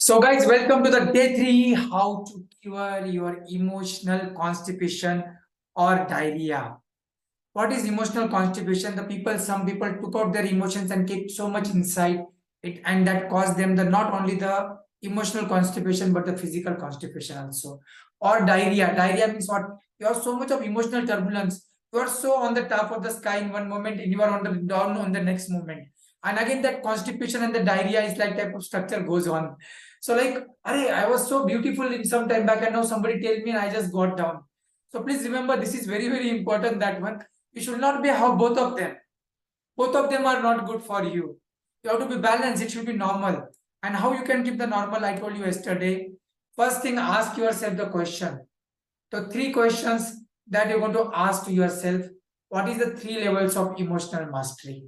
So guys, welcome to the day 3, how to cure your emotional constipation or diarrhea. What is emotional constipation? Some people took out their emotions and kept so much inside it, and that caused them the not only the emotional constipation but the physical constipation also. Or diarrhea. Diarrhea means what? You have so much of emotional turbulence. You are so on the top of the sky in one moment and you are on the down on the next moment. And again, that constipation and the diarrhea is like type of structure goes on. So like, I was so beautiful in some time back and now somebody tell me and I just got down. So please remember, this is very, very important, that one. You should not be how both of them. Both of them are not good for you. You have to be balanced. It should be normal. And how you can keep the normal, I told you yesterday. First thing, ask yourself the question. The 3 questions that you're going to ask to yourself. What is the 3 levels of emotional mastery?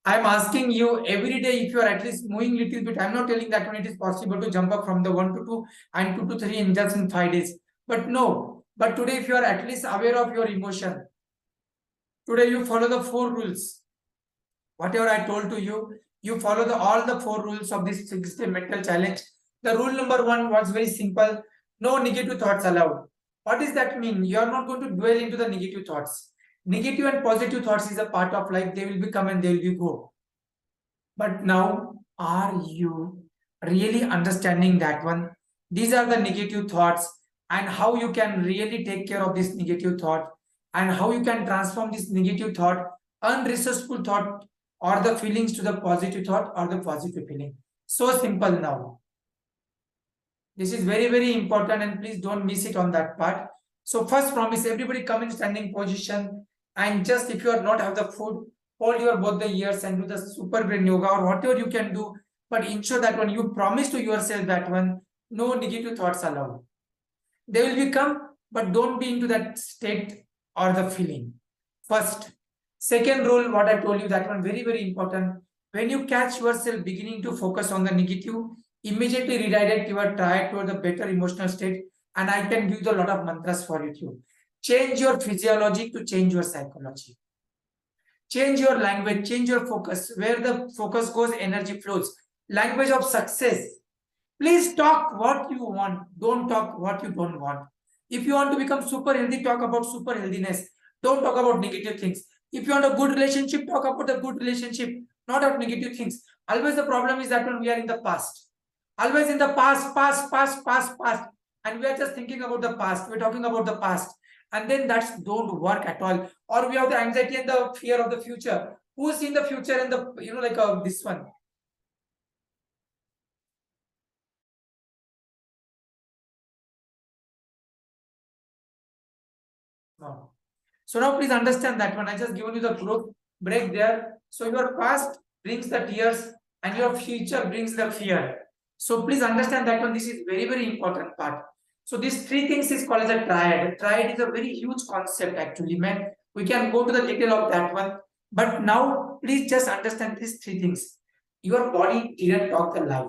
I'm asking you every day, if you are at least moving little bit. I'm not telling that when it is possible to jump up from the 1 to 2 and 2 to 3 in just in 5 days. But no. But today, if you are at least aware of your emotion, today you follow the 4 rules. Whatever I told to you, you follow all the 4 rules of this 6-day mental challenge. The rule number 1 was very simple. No negative thoughts allowed. What does that mean? You are not going to dwell into the negative thoughts. Negative and positive thoughts is a part of life. They will be come and they will be go. But now, are you really understanding that one? These are the negative thoughts and how you can really take care of this negative thought and how you can transform this negative thought, unresourceful thought, or the feelings to the positive thought or the positive feeling. So simple now. This is very, very important and please don't miss it on that part. So first promise, everybody come in standing position, and just if you are not have the food, hold your both the ears and do the super brain yoga or whatever you can do. But ensure that when you promise to yourself that one, no negative thoughts allowed. They will become, but don't be into that state or the feeling. First. Second rule, what I told you, that one very, very important. When you catch yourself beginning to focus on the negative, immediately redirect your triad toward the better emotional state. And I can give you a lot of mantras for you too. Change your physiology to change your psychology. Change your language, change your focus. Where the focus goes, energy flows. Language of success. Please talk what you want. Don't talk what you don't want. If you want to become super healthy, talk about super healthiness. Don't talk about negative things. If you want a good relationship, talk about a good relationship, not about negative things. Always the problem is that when we are in the past. Always in the past. And we are just thinking about the past. We're talking about the past. And then that's don't work at all. Or we have the anxiety and the fear of the future. Who's in the future and the, this one? No. So now please understand that one. I just given you the group break there. So your past brings the tears and your future brings the fear. So please understand that one. This is very, very important part. So these 3 things is called as a triad. A triad is a very huge concept actually, man. We can go to the detail of that one. But now please just understand these 3 things. Your body didn't talk the lie.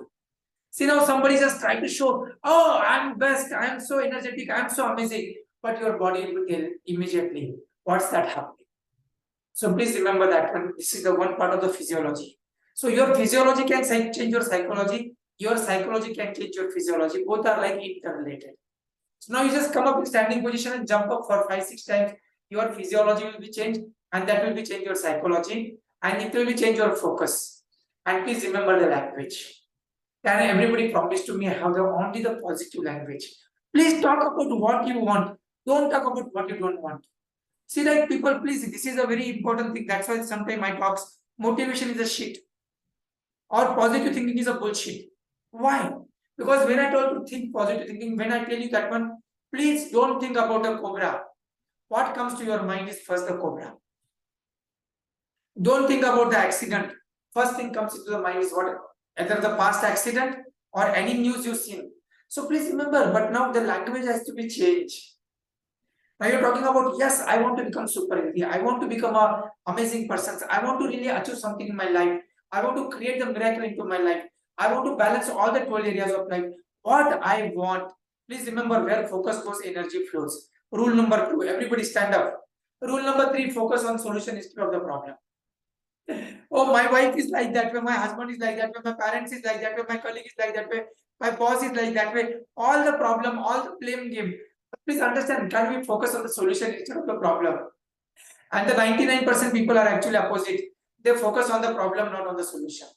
See, now somebody just trying to show, oh, I'm best, I'm so energetic, I'm so amazing. But your body will tell immediately, what's that happening? So please remember that one. This is the one part of the physiology. So your physiology can change your psychology can change your physiology. Both are like interrelated. So now you just come up in standing position and jump up for 5-6 times. Your physiology will be changed, and that will be change your psychology, and it will be change your focus. And please remember the language. Can everybody promise to me have only the positive language? Please talk about what you want. Don't talk about what you don't want. See, like people, please, this is a very important thing. That's why sometimes my talks, motivation is a shit. Or positive thinking is a bullshit. Why? Because when I told to think positive thinking, when I tell you that one, please don't think about a cobra. What comes to your mind is first the cobra. Don't think about the accident. First thing comes into the mind is what? Either the past accident or any news you've seen. So please remember, but now the language has to be changed. Now you're talking about, yes, I want to become super healthy. I want to become an amazing person. I want to really achieve something in my life. I want to create the miracle into my life. I want to balance all the 12 areas of life. What I want. Please remember, where focus goes, energy flows. Rule number 2, everybody stand up. Rule number 3, focus on solution instead of the problem. Oh, my wife is like that way, my husband is like that way, my parents is like that way, my colleague is like that way, my boss is like that way. All the problem, all the blame game. Please understand, can we focus on the solution instead of the problem? And the 99% people are actually opposite. They focus on the problem, not on the solution.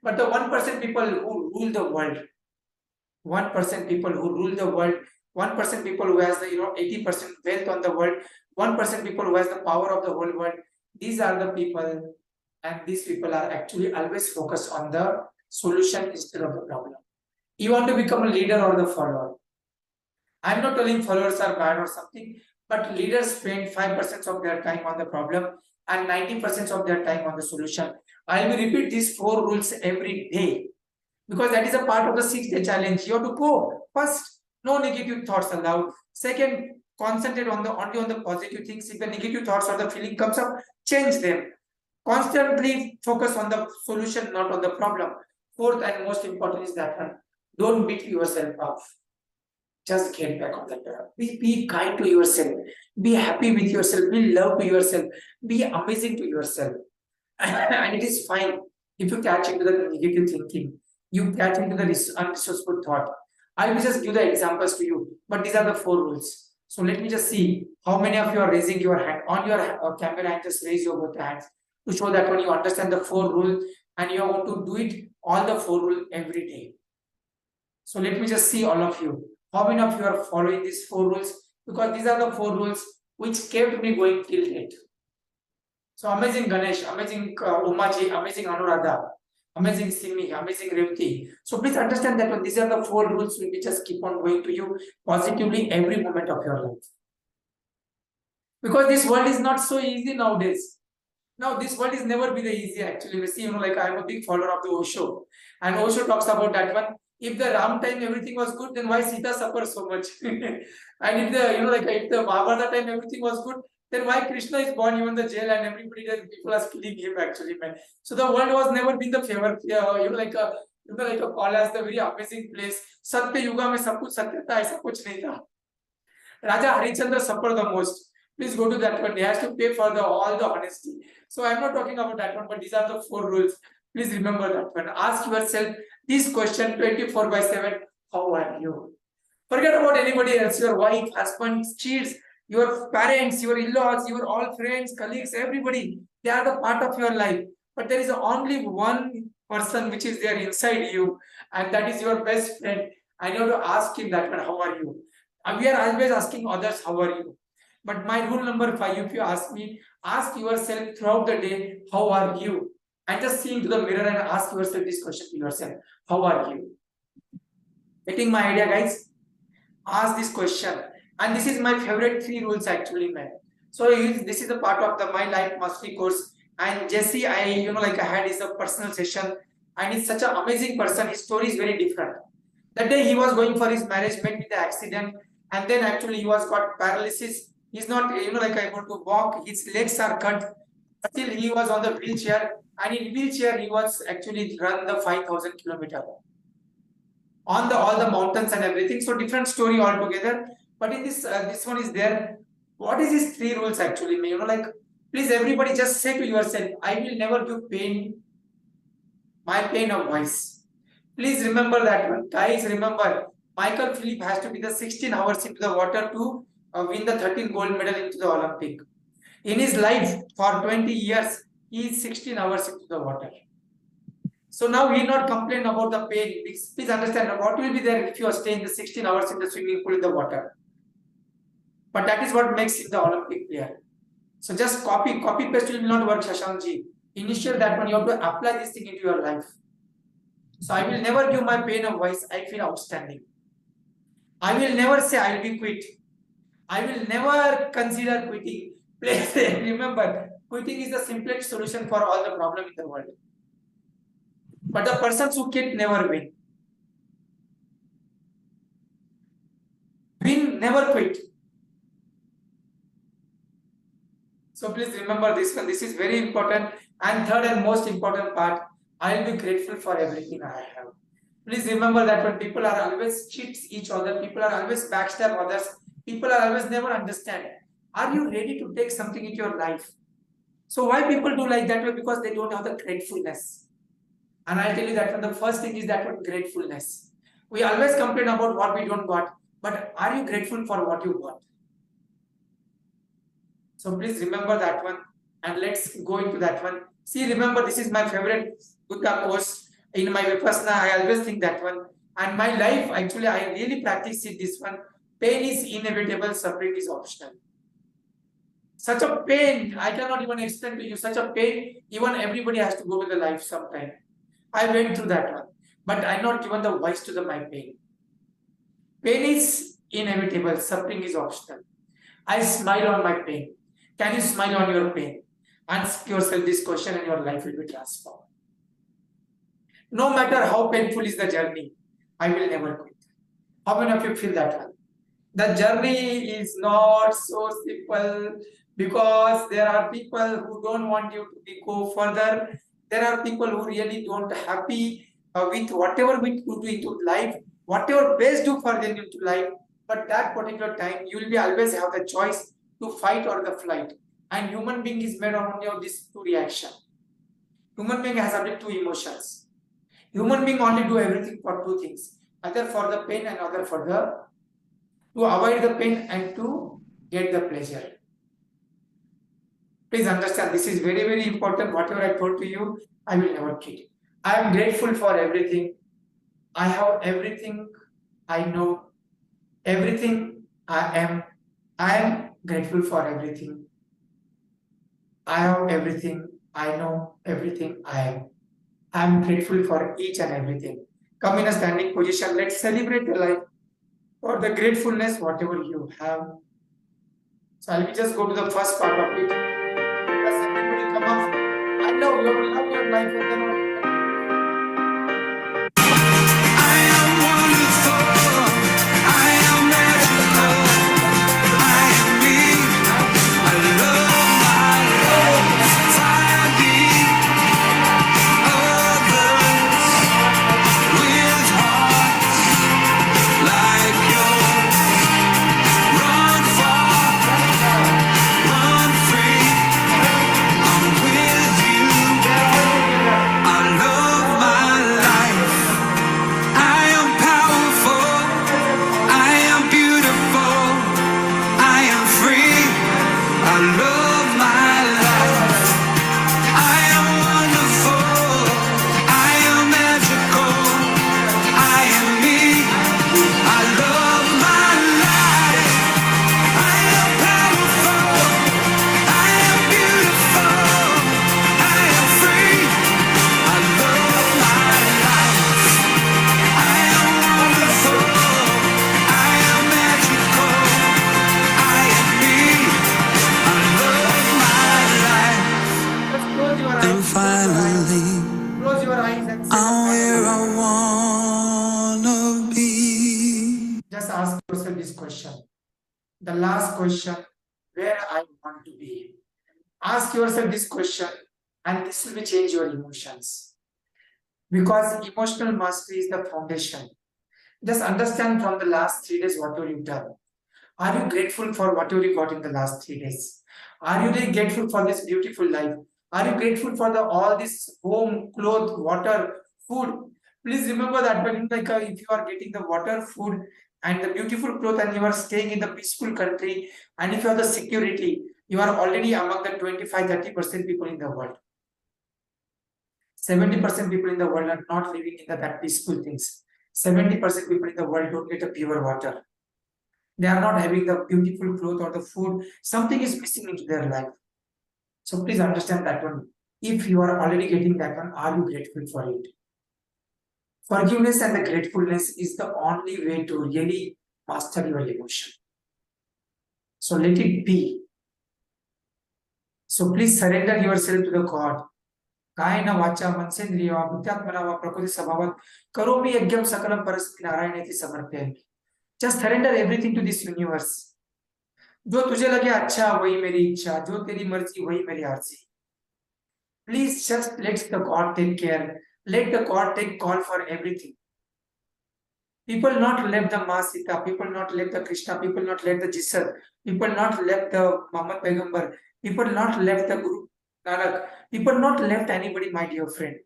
But the 1% people who rule the world, 1% people who rule the world, 1% people who has the 80% wealth on the world, 1% people who has the power of the whole world. These are the people, and these people are actually always focused on the solution instead of the problem. You want to become a leader or the follower? I'm not telling followers are bad or something, but leaders spend 5% of their time on the problem and 90% of their time on the solution. I will repeat these 4 rules every day because that is a part of the 6-day challenge. You have to go first, no negative thoughts allowed. Second, concentrate on the only on the positive things. If the negative thoughts or the feeling comes up, change them. Constantly focus on the solution, not on the problem. Fourth and most important is that one. Don't beat yourself up. Just get back on the track. Be kind to yourself. Be happy with yourself. Be love to yourself. Be amazing to yourself. And it is fine if you catch into the negative thinking. You catch into the unresourceful thought. I will just give the examples to you. But these are the 4 rules. So let me just see how many of you are raising your hand on your camera and just raise your both hands to show that when you understand the 4 rules and you want to do it all the 4 rules every day. So let me just see all of you. How many of you are following these 4 rules? Because these are the 4 rules which kept me going till date. So amazing Ganesh, amazing Umaji, amazing Anuradha, amazing Simi, amazing Revati. So please understand that these are the 4 rules which just keep on going to you positively every moment of your life. Because this world is not so easy nowadays. Now, this world is never been easy actually. We see, like I'm a big follower of the Osho. And Osho talks about that one. If the Ram time everything was good, then why Sita suffers so much? And if the, if the Mahabharata time everything was good, then why Krishna is born even the jail and everybody does, people are killing him actually, man. So the world was never been the favor, like a call as the very amazing place. Satya Yuga में सब कुछ सत्य था, ऐसा कुछ नहीं था. Raja Harichandra suffered the most. Please go to that one. He has to pay for all the honesty. So I'm not talking about that one, but these are the 4 rules. Please remember that one. Ask yourself this question 24/7. How are you? Forget about anybody else. Your wife, husband, kids, your parents, your in-laws, your all friends, colleagues, everybody. They are the part of your life. But there is only one person which is there inside you, and that is your best friend. And you have to ask him that one. How are you? We are always asking others, how are you? But my rule number 5, if you ask me, ask yourself throughout the day, how are you? And just see into the mirror and ask yourself this question to yourself, how are you? Getting my idea, guys? Ask this question. And this is my favorite 3 rules actually, man. So this is a part of the My Life Mastery course. And Jesse, I had is a personal session, and he's such an amazing person. His story is very different. That day he was going for his marriage, met with the accident, and then actually he was got paralysis. He's not able to walk. His legs are cut. Still he was on the wheelchair, and in wheelchair he was actually run the 5,000 kilometer on the all the mountains and everything. So different story altogether. But in this one is there. What is these 3 rules actually? Please everybody just say to yourself, I will never give my pain of voice. Please remember that one. Guys, remember, Michael Phillips has to be the 16 hours into the water to win the 13 gold medal into the Olympic. In his life, for 20 years, he is 16 hours into the water. So now he not complain about the pain. Please understand what will be there if you are staying the 16 hours in the swimming pool in the water. But that is what makes him the Olympic player. So just copy paste will not work, Shashankji. Initial that one, you have to apply this thing into your life. So I will never give my pain a voice. I feel outstanding. I will never say I will be quit. I will never consider quitting. Please remember, quitting is the simplest solution for all the problem in the world. But the persons who quit never win. Win, never quit. So please remember this one. This is very important. And third and most important part, I will be grateful for everything I have. Please remember that when people are always cheats each other, people are always backstab others, people are always never understand. Are you ready to take something into your life? So why people do like that way? Because they don't have the gratefulness. And I'll tell you that one, the first thing is that one, gratefulness. We always complain about what we don't got, but are you grateful for what you got? So please remember that one, and let's go into that one. See, remember, this is my favorite Buddha course. In my Vipassana, I always think that one. And my life, actually, I really practice it this one. Pain is inevitable, suffering is optional. Such a pain, I cannot even explain to you. Such a pain, even everybody has to go to the life sometime. I went through that one, but I'm not given the voice to my pain. Pain is inevitable, suffering is optional. I smile on my pain. Can you smile on your pain? Ask yourself this question and your life will be transformed. No matter how painful is the journey, I will never quit. How many of you feel that one? The journey is not so simple because there are people who don't want you to go further. There are people who really don't happy with whatever we do into life, whatever best do for them into life. But that particular time, you will be always have the choice to fight or the flight. And human being is made only of these two reaction. Human being has only two emotions. Human being only do everything for two things, either for the pain and other for the to avoid the pain and to get the pleasure. Please understand, this is very, very important. Whatever I told to you, I will never kid. I am grateful for everything. I have everything I know, everything I am. I am grateful for everything. I have everything I know, everything I am. I am grateful for each and everything. Come in a standing position. Let's celebrate the life or the gratefulness, whatever you have. So I'll just go to the first part of it. As everybody come up, I love your life and then close your eyes and say I'm where I wanna be. Just ask yourself this question. The last question, where I want to be. Ask yourself this question and this will change your emotions. Because emotional mastery is the foundation. Just understand from the last 3 days what you've done. Are you grateful for whatever you got in the last 3 days? Are you really grateful for this beautiful life? Are you grateful for all this home, clothes, water, food? Please remember that when if you are getting the water, food, and the beautiful clothes, and you are staying in the peaceful country, and if you have the security, you are already among the 25-30% people in the world. 70% people in the world are not living in that peaceful things. 70% people in the world don't get a pure water. They are not having the beautiful clothes or the food. Something is missing into their life. So please understand that one. If you are already getting that one, are you grateful for it? Forgiveness and the gratefulness is the only way to really master your emotion. So let it be. So please surrender yourself to the God. कायेन वाचा मनसेन्द्रिय वा बुद्ध्यात्मना वा प्रकृति स्वभावात् करोमि यज्ञं सकलं परस्मै नारायणेति समर्पयामि. Just surrender everything to this universe. जो तुझे लगे अच्छा वही मेरी इच्छा, जो तेरी मर्जी वही मेरी आरज़ी. Please just let the God take care. Let the God take call for everything. People not left the Ma Sita, people not left the Krishna, people not left the Jesus, people not left the Muhammad Paigambar, people not left the Guru. Nanak, people not left anybody, my dear friend.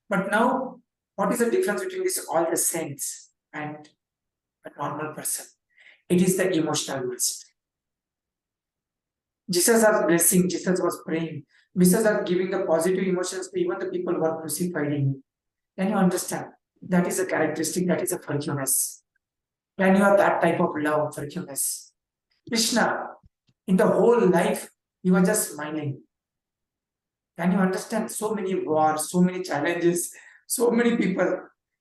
But now, what is the difference between this all the saints and a normal person? It is the emotional mastery. Jesus was blessing, Jesus was praying, Jesus was giving the positive emotions to even the people who are crucified him. Can you understand? That is a characteristic, that is a forgiveness. Can you have that type of love, forgiveness? Krishna, in the whole life, he was just smiling. Can you understand? So many wars, so many challenges, so many people.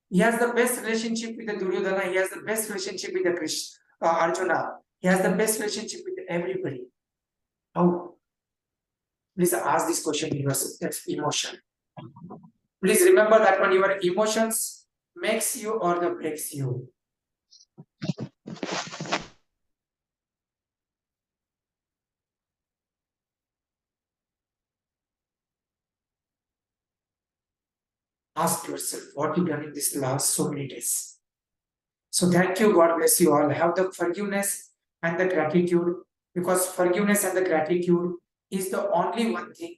He has the best relationship with the Duryodhana, he has the best relationship with the Krishna, Arjuna, he has the best relationship with everybody. How? Please ask this question in yourself. That's emotion. Please remember that when your emotions makes you or the breaks you. Ask yourself what you done in this last so many days. So thank you. God bless you all. Have the forgiveness and the gratitude, because forgiveness and the gratitude is the only one thing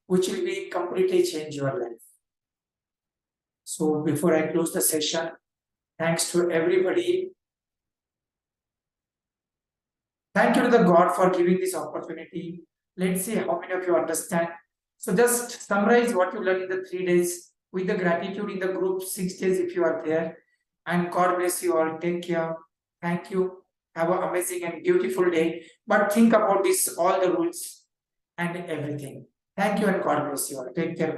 which will be completely change your life. So before I close the session, thanks to everybody. Thank you to the God for giving this opportunity. Let's see how many of you understand. So just summarize what you learned in the 3 days with the gratitude in the group 6 days if you are there. And God bless you all. Take care. Thank you. Have an amazing and beautiful day. But think about this, all the rules and everything. Thank you and God bless you all. Take care.